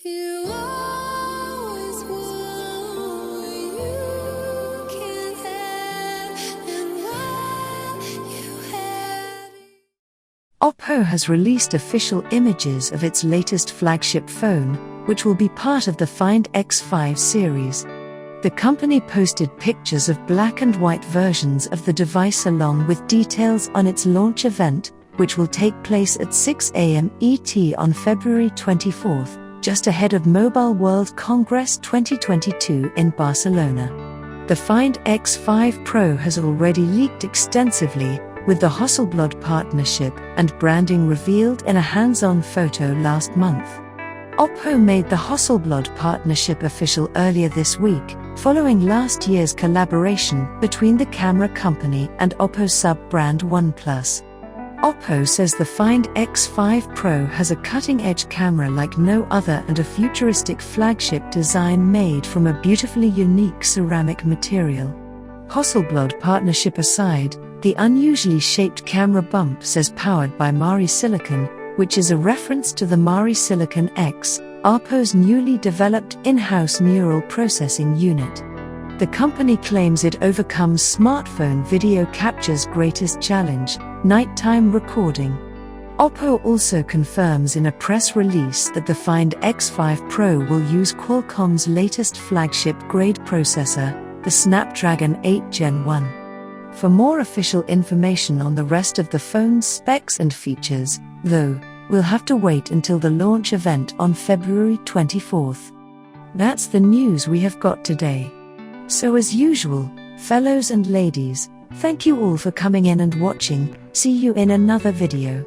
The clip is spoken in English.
You always want what you can't have, and while you had it. Oppo has released official images of its latest flagship phone, which will be part of the Find X5 series. The company posted pictures of black and white versions of the device along with details on its launch event, which will take place at 6 a.m. ET on February 24th, just ahead of Mobile World Congress 2022 in Barcelona. The Find X5 Pro has already leaked extensively, with the Hasselblad partnership and branding revealed in a hands-on photo last month. Oppo made the Hasselblad partnership official earlier this week, following last year's collaboration between the camera company and Oppo sub-brand OnePlus. Oppo says the Find X5 Pro has a cutting-edge camera like no other and a futuristic flagship design made from a beautifully unique ceramic material. Hasselblad partnership aside, the unusually shaped camera bump says powered by Mari Silicon, which is a reference to the Mari Silicon X, Oppo's newly developed in-house neural processing unit. The company claims it overcomes smartphone video capture's greatest challenge, nighttime recording. Oppo also confirms in a press release that the Find X5 Pro will use Qualcomm's latest flagship-grade processor, the Snapdragon 8 Gen 1. For more official information on the rest of the phone's specs and features, though, we'll have to wait until the launch event on February 24th. That's the news we have got today. So as usual, fellows and ladies, thank you all for coming in and watching. See you in another video.